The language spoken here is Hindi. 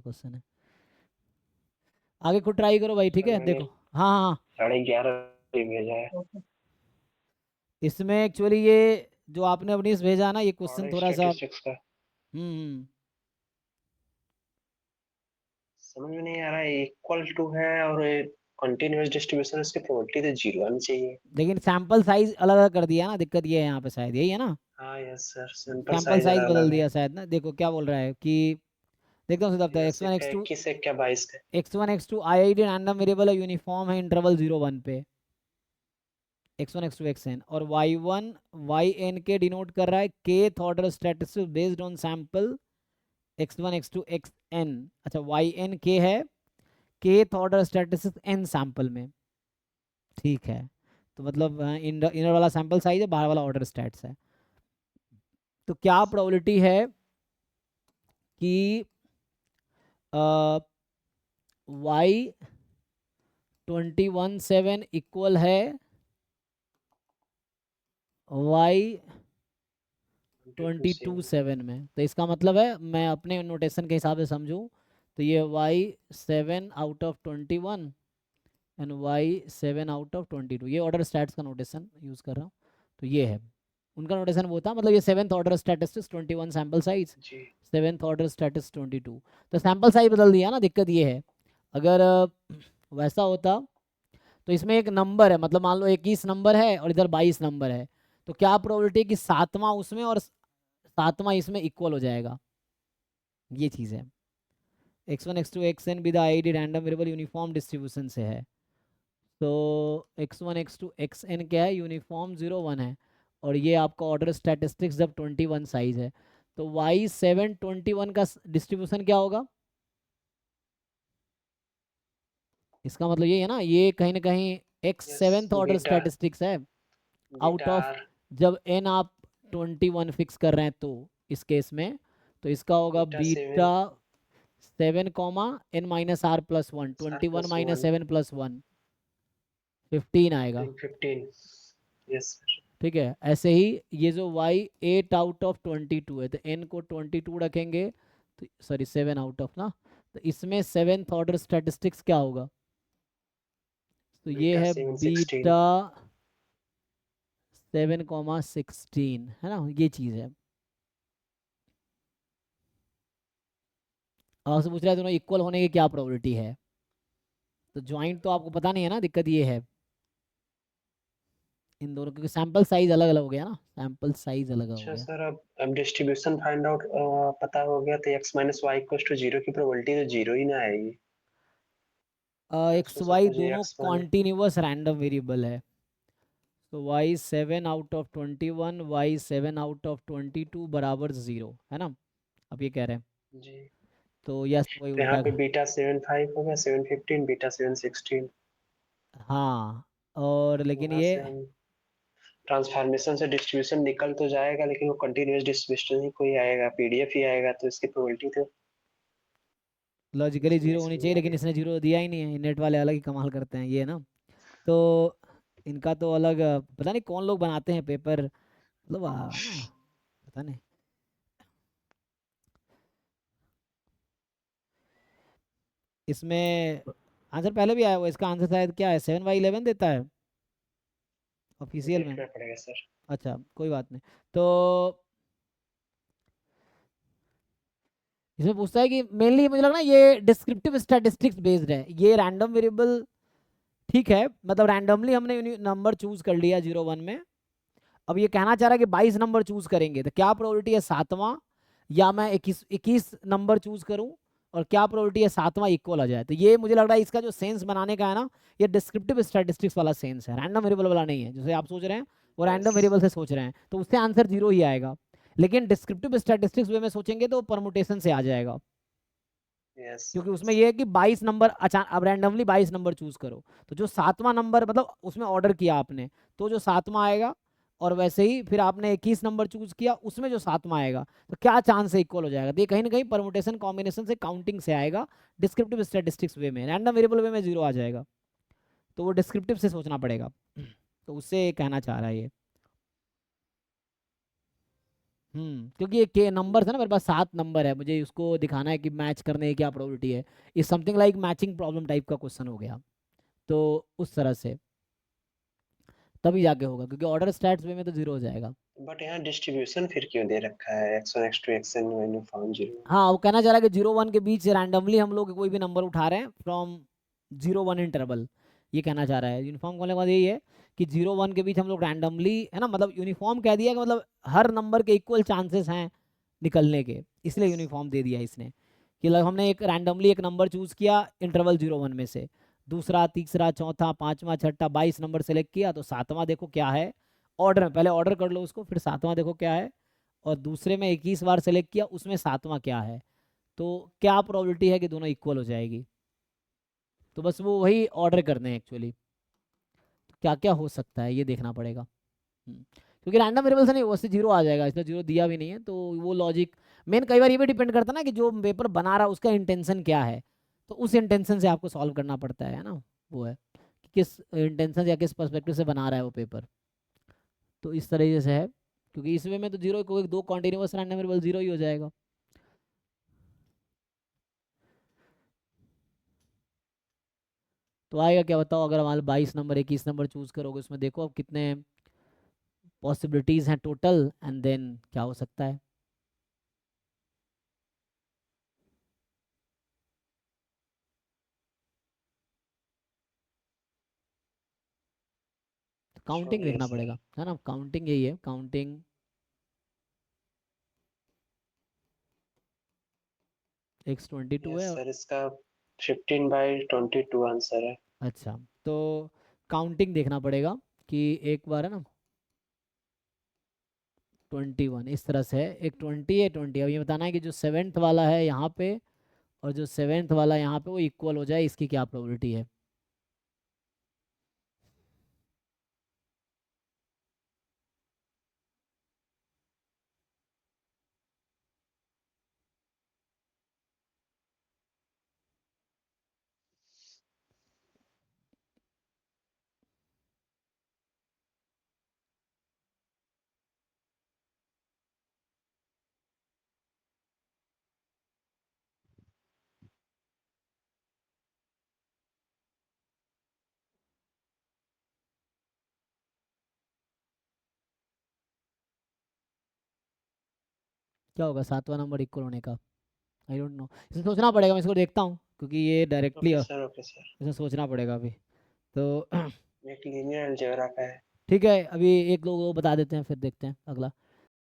क्वेश्चन है, आगे खुद ट्राई करो भाई, ठीक सर है। मैंने देखो हाँ हाँ 11:30 भेजा है। इसमें एक्चुअली ये जो आपने अपनी भेजा है ना, ये क्वेश्चन और थोड़ा सा स्टैटिस्टिक्स का समझ में नहीं आ रहा है, इक्वल टू है और कंटिन्यूअस डिस्ट्रीब्यूशन, इसकी प्रोबेबिलिटी तो जीरो आनी चाहिए। लेकिन सैंपल साइज अलग अलग कर दिया ना, दिक्कत ये है यहाँ पे, शायद यही है ना। हाँ yes sir, sample sample size size अलग बदल अलग है। दिया शायद ना। देखो क्या बोल रहा है कि, देखता हूँ सीधा, यस एक्स वन एक एक्स है टू 21 है क्या 22 है। x1 x2 IID random variable है, यूनिफॉर्म है इंटरवल 0 1 पे, x1 x2 xn, और y1 yn के डिनोट कर रहा है kth order statistics based on sample x1 x2 xn। अच्छा yn k है, kth order statistics n sample में, ठीक है। तो मतलब इनर वाला सैंपल साइज है, बाहर वाला ऑर्डर स्टैट्स है। तो क्या प्रोबेबिलिटी है कि y21 7 इक्वल है y22 7 में। तो इसका मतलब है, मैं अपने नोटेशन के हिसाब से समझूं तो ये y7/21 एंड y7/22, ये ऑर्डर स्टैट्स का नोटेशन यूज़ कर रहा हूँ। तो ये है उनका नोटेशन, वो था मतलब ये 7th order statistics 21 sample size, जी 7th ऑर्डर स्टैटिस्टिक्स 22। तो सैंपल साइज बदल दिया ना, दिक्कत ये है। अगर वैसा होता तो इसमें एक नंबर है, मतलब मान लो 21 नंबर है और इधर 22 नंबर है, तो क्या प्रोबेबिलिटी है कि सातवां उसमें और सातवां इसमें इक्वल हो जाएगा, ये चीज़ है। x1 x2 xn with ID random variable uniform distribution से है। तो x1 x2 xn क्या है, यूनिफॉर्म 0 1 है, और ये आपका ऑर्डर स्टैटिस्टिक्स जब 21 साइज है, तो y7/21 का डिस्ट्रीब्यूशन क्या होगा। इसका मतलब ये है ना, ये कहीं ना कहीं x yes 7th order beta, statistics है आउट बीटा ऑफ, आर, जब n आप 21 फिक्स कर रहे हैं तो इस केस में, तो इसका होगा beta beta 7 7 n-r+1, r 21 plus minus 1 7 plus 1 15 आएगा। 15। Yes sir. ठीक है, ऐसे ही ये जो y8/22 है, तो n को 22 रखेंगे, तो सॉरी 7 आउट ऑफ ना, तो इसमें 7th ऑर्डर स्टैटिस्टिक्स क्या होगा, तो ये बीटा है 7/16। बीटा 7,16 है ना, ये चीज़ है। आपसे पूछ रहा है दोनों इक्वल होने की क्या प्रोबेबिलिटी है, तो ज्वाइंट तो आपको पता नहीं है ना, दिक्कत ये है इन दोनों, क्योंकि सैंपल साइज अलग अलग हो गया ना, सैंपल साइज अलग हो अच्छा गया। सर, अब डिस्ट्रीब्यूशन फाइंड आउट पता हो गया तो x minus y equal to zero की प्रोबेबिलिटी तो जीरो ही ना आएगी। लेट्स एक्स वाई सपोज ये दोनों x1 है। कॉन्टिन्यूस रैंडम वेरिएबल है, तो y7/21 y7/22 बराबर 0 है ना, अब ये कह रहे हैं, जी, तो यस वही तो यहाँ उल्टा। पे बीटा 7/5 हो गया, 7/15, बीटा 7/16। हाँ, और लेकिन वहां ये से हम ट्रांसफॉर्मेशन से डिस्ट्रीब्यूशन निकल तो जाएगा, लेकिन वो कंटिन्यूअस डिस्ट्रीब्यूशन ही कोई आएगा, पीडीएफ ही आएगा, तो इसकी प्रोबेबिलिटी तो लॉजिकली इसमें जीरो होनी इसमें चाहिए, आ लेकिन गई। इसने जीरो दिया ही नहीं है, नेट वाले अलग ही कमाल करते हैं ये ना। तो इनका तो अलग, पता नहीं कौन लोग बनाते हैं पेपर, मतलब ना, पता नहीं। इसमें आंसर पहले भी आया हुआ, इसका आंसर शायद क्या है, 7/11 देता है ऑफिशियल में। देखना पड़ेगा सर। अच्छा कोई बात नहीं। तो इसमें पूछता है कि मेनली मुझे लग रहा है ये डिस्क्रिप्टिव स्टैटिस्टिक्स बेस्ड है, ये रैंडम वेरिएबल, ठीक है, मतलब रैंडमली हमने नंबर चूज कर लिया 0 1 में। अब ये कहना चाह रहा है कि 22 नंबर चूज करेंगे तो क्या प्रोबेबिलिटी है सातवां, या मैं 21 नंबर चूज करूं और क्या प्रोबेबिलिटी है सातवां इक्वल आ जाए। तो ये मुझे लग रहा है इसका जो सेंस बनाने का है ना, ये डिस्क्रिप्टिव स्टैटिस्टिक्स वाला सेंस है, रैंडम वेरिएबल वाला नहीं है, जैसे आप सोच रहे हैं वो रैंडम यस वेरिएबल से सोच रहे हैं, तो उससे आंसर 0 ही आएगा। लेकिन डिस्क्रिप्टिव स्टैटिस्टिक्स वे में सोचेंगे तो परमुटेशन से आ जाएगा, यस क्योंकि उसमें यह है कि 22 नंबर अचानक, अब रैंडमली 22 नंबर चूज करो, तो जो सातवां नंबर मतलब उसमें ऑर्डर किया आपने, तो जो सातवां आएगा, और वैसे ही फिर आपने 21 नंबर चूज किया, उसमें जो सातवां आएगा, तो क्या चांस है इक्वल हो जाएगा। तो ये कहीं ना कहीं परमुटेशन कॉम्बिनेशन से काउंटिंग से आएगा, डिस्क्रिप्टिव स्टैटिस्टिक्स वे में, रैंडम वेरिएबल वे में 0 आ जाएगा, तो वो डिस्क्रिप्टिव से सोचना पड़ेगा। तो उससे कहना चाह रहा है ये। क्योंकि ये के नंबर है ना, मेरे पास 7 नंबर है, मुझे उसको दिखाना है कि मैच करने की क्या प्रोबेबिलिटी है। इस something like matching problem type का क्वेश्चन हो गया, तो उस तरह से तभी जाके होगा, क्योंकि ऑर्डर स्टैट्स वे में तो जीरो हो जाएगा। बट यहाँ डिस्ट्रीब्यूशन फिर क्यों दे रखा है x1 x2 xn यूनिफॉर्म 0? हाँ, वो कहना चाह रहा है कि 0 1 के बीच रैंडमली हम लोग कोई भी नंबर उठा रहे हैं फ्रॉम 0 1 इंटरवल, ये कहना चाह रहा है। यूनिफॉर्म कहने का मतलब यही है कि 0 1 के बीच हम लोग रैंडमली, है ना, मतलब यूनिफॉर्म कह दिया कि मतलब हर नंबर के इक्वल चांसेस हैं निकलने के, इसलिए यस। यूनिफॉर्म दे दिया इसने। कि मतलब हमने एक रैंडमली एक नंबर चूज किया इंटरवल 0 1 में से, दूसरा तीसरा चौथा पांचवा छठा 22 नंबर सेलेक्ट किया, तो सातवां देखो क्या है ऑर्डर में, पहले ऑर्डर कर लो उसको, फिर सातवां देखो क्या है, और दूसरे में 21 बार सेलेक्ट किया, उसमें सातवां क्या है, तो क्या प्रोबेबिलिटी है कि दोनों इक्वल हो जाएगी। तो बस वो वही ऑर्डर करने हैं एक्चुअली, क्या क्या हो सकता है ये देखना पड़ेगा। क्योंकि रैंडम वेरिएबल से नहीं, वैसे जीरो आ जाएगा, इसलिए जीरो दिया भी नहीं है, तो वो लॉजिक मेन कई बार ये भी डिपेंड करता है ना कि जो पेपर बना रहा है उसका इंटेंशन क्या है, तो उस इंटेंशन से आपको सॉल्व करना पड़ता है ना, वो है कि किस इंटेंशन या किस पर्सपेक्टिव से बना रहा है वो पेपर, तो इस तरीके से है। क्योंकि इस वे में तो जीरो को दो कॉन्टिन्यूस रैंडम वेरिएबल जीरो ही हो जाएगा। तो आएगा क्या बताओ, अगर हमारे 22 नंबर 21 नंबर चूज करोगे, उसमें देखो अब कितने पॉसिबिलिटीज हैं टोटल, एंड देन क्या हो सकता है। काउंटिंग ओके देखना सर। पड़ेगा, है ना, काउंटिंग यही है, काउंटिंग x22 यस है। सर, इसका 15/22 आंसर है। अच्छा, तो काउंटिंग देखना पड़ेगा कि एक बार, है ना, 21 इस तरह से है, एक 20 है 20, अब ये बताना है कि जो सेवेंथ वाला है यहाँ पे और जो सेवेंथ वाला यहाँ पे वो इक्वल हो जाए, इसकी क्या प्रोबेबिलिटी है। क्या होगा सातवां नंबर इक्वल होने का, आई डोंट नो, इसे सोचना पड़ेगा, मैं इसको देखता हूँ क्योंकि ये directly okay sir, okay sir. इसे सोचना पड़ेगा अभी, तो एक लीनियर अलजेब्रा का है। ठीक है, अभी एक लोग वो बता देते हैं फिर देखते हैं अगला।